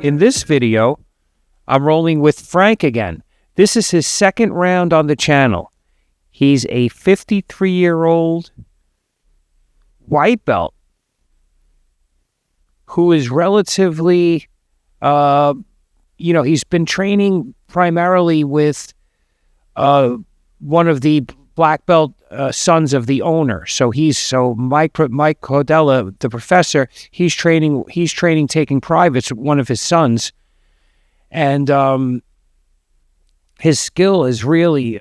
In this video, I'm rolling with Frank again. This is his second round on the channel. He's a 53-year-old white belt who is relatively, he's been training primarily with one of the black belt sons of the owner. So Mike Cordella, the professor, he's training taking privates with one of his sons, and his skill is really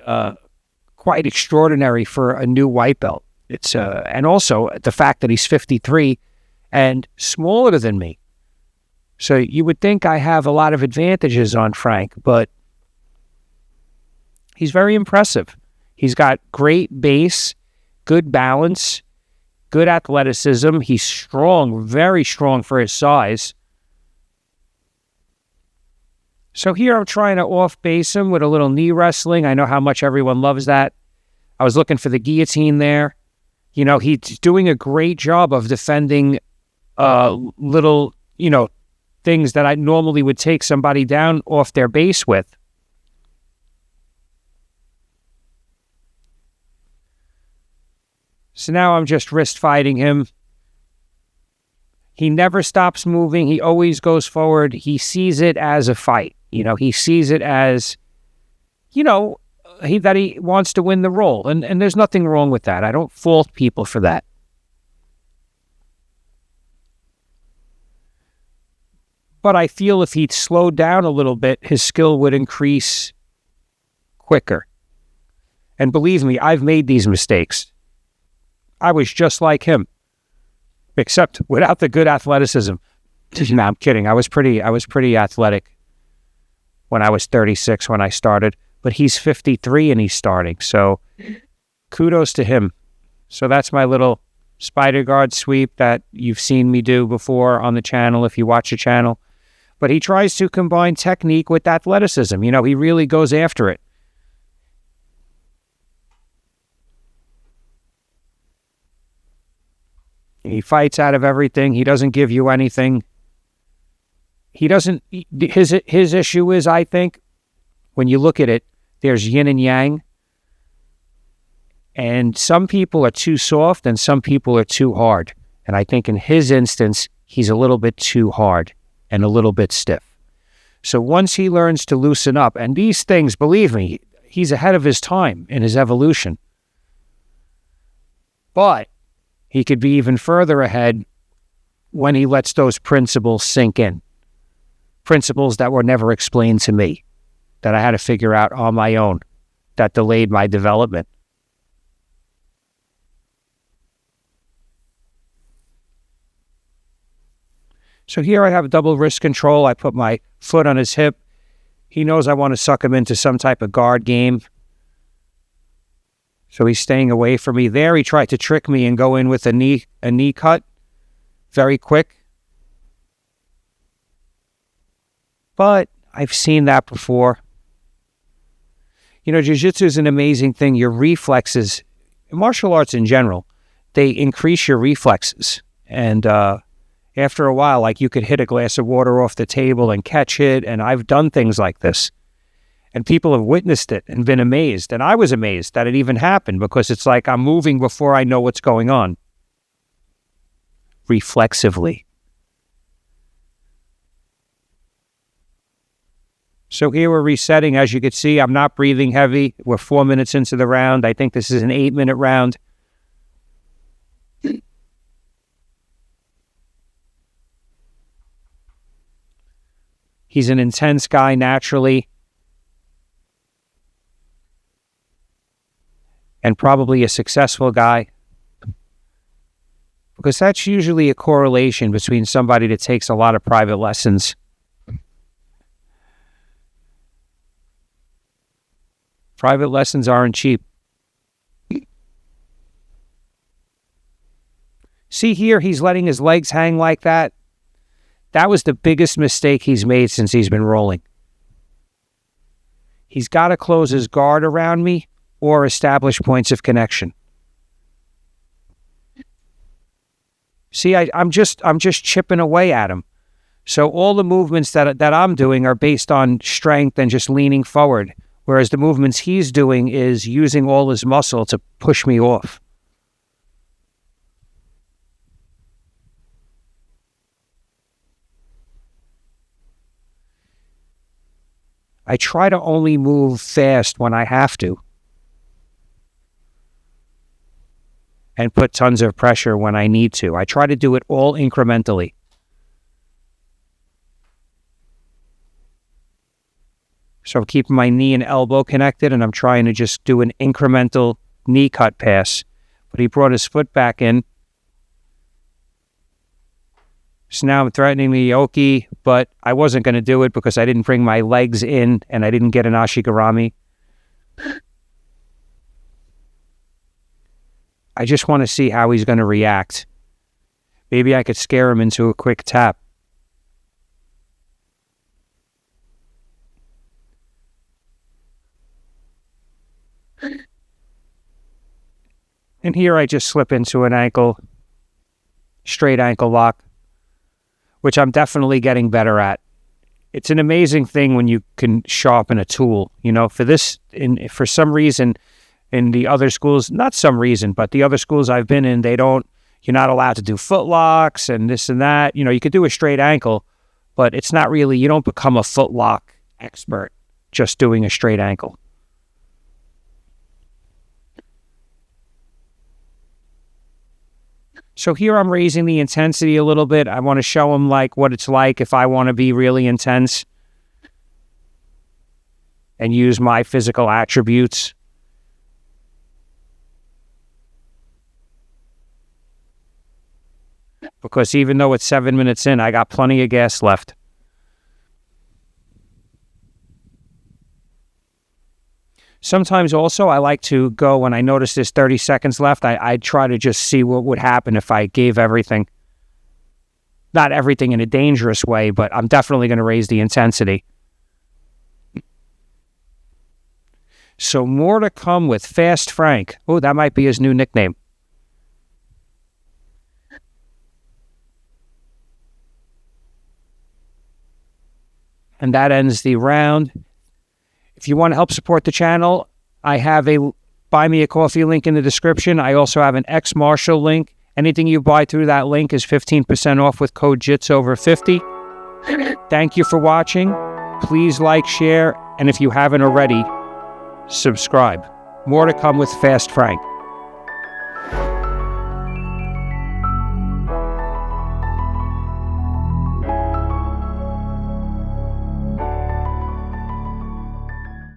quite extraordinary for a new white belt. It's and also the fact that he's 53 and smaller than me. So you would think I have a lot of advantages on Frank, but he's very impressive. He's got great base, good balance, good athleticism. He's strong, very strong for his size. So here I'm trying to off-base him with a little knee wrestling. I know how much everyone loves that. I was looking for the guillotine there. You know, he's doing a great job of defending little, things that I normally would take somebody down off their base with. So now I'm just wrist fighting him. He never stops moving. He always goes forward. He sees it as a fight. He sees it as, that he wants to win the roll. And there's nothing wrong with that. I don't fault people for that. But I feel if he'd slowed down a little bit, his skill would increase quicker. And believe me, I've made these mistakes. I was just like him, except without the good athleticism. No, I'm kidding. I was pretty athletic when I was 36 when I started, but he's 53 and he's starting. So kudos to him. So that's my little spider guard sweep that you've seen me do before on the channel if you watch the channel. But he tries to combine technique with athleticism. He really goes after it. He fights out of everything. He doesn't give you anything. His issue is, I think, when you look at it, there's yin and yang. And some people are too soft and some people are too hard. And I think in his instance, he's a little bit too hard and a little bit stiff. So once he learns to loosen up, and these things, believe me, he's ahead of his time in his evolution. But he could be even further ahead when he lets those principles sink in. Principles that were never explained to me, that I had to figure out on my own, that delayed my development. So here I have double wrist control. I put my foot on his hip. He knows I want to suck him into some type of guard game. So he's staying away from me there. He tried to trick me and go in with a knee cut. Very quick. But I've seen that before. Jiu-jitsu is an amazing thing. Your reflexes, martial arts in general, they increase your reflexes. And after a while, like you could hit a glass of water off the table and catch it. And I've done things like this. And people have witnessed it and been amazed. And I was amazed that it even happened because it's like I'm moving before I know what's going on. Reflexively. So here we're resetting. As you can see, I'm not breathing heavy. We're 4 minutes into the round. I think this is an 8-minute round. He's an intense guy naturally. And probably a successful guy. Because that's usually a correlation between somebody that takes a lot of private lessons. Private lessons aren't cheap. See here, he's letting his legs hang like that. That was the biggest mistake he's made since he's been rolling. He's got to close his guard around me or establish points of connection. See, I'm just chipping away at him. So all the movements that I'm doing are based on strength and just leaning forward, whereas the movements he's doing is using all his muscle to push me off. I try to only move fast when I have to and put tons of pressure when I need to. I try to do it all incrementally. So I'm keeping my knee and elbow connected, and I'm trying to just do an incremental knee cut pass. But he brought his foot back in. So now I'm threatening the Yoki, but I wasn't going to do it because I didn't bring my legs in and I didn't get an ashigarami. I just want to see how he's going to react. Maybe I could scare him into a quick tap. And here I just slip into an straight ankle lock, which I'm definitely getting better at. It's an amazing thing when you can sharpen a tool. For some reason, in the other schools, not some reason, but the other schools I've been in, you're not allowed to do foot locks and this and that. You could do a straight ankle, but it's not really, you don't become a foot lock expert just doing a straight ankle. So here I'm raising the intensity a little bit. I want to show him what it's like if I want to be really intense and use my physical attributes. Because even though it's 7 minutes in, I got plenty of gas left. Sometimes also I like to go when I notice there's 30 seconds left. I try to just see what would happen if I gave everything. Not everything in a dangerous way, but I'm definitely going to raise the intensity. So more to come with Fast Frank. Oh, that might be his new nickname. And that ends the round. If you want to help support the channel, I have a Buy Me a Coffee link in the description. I also have an X-Marshall link. Anything you buy through that link is 15% off with code JITSOver50. Thank you for watching. Please like, share, and if you haven't already, subscribe. More to come with Fast Frank.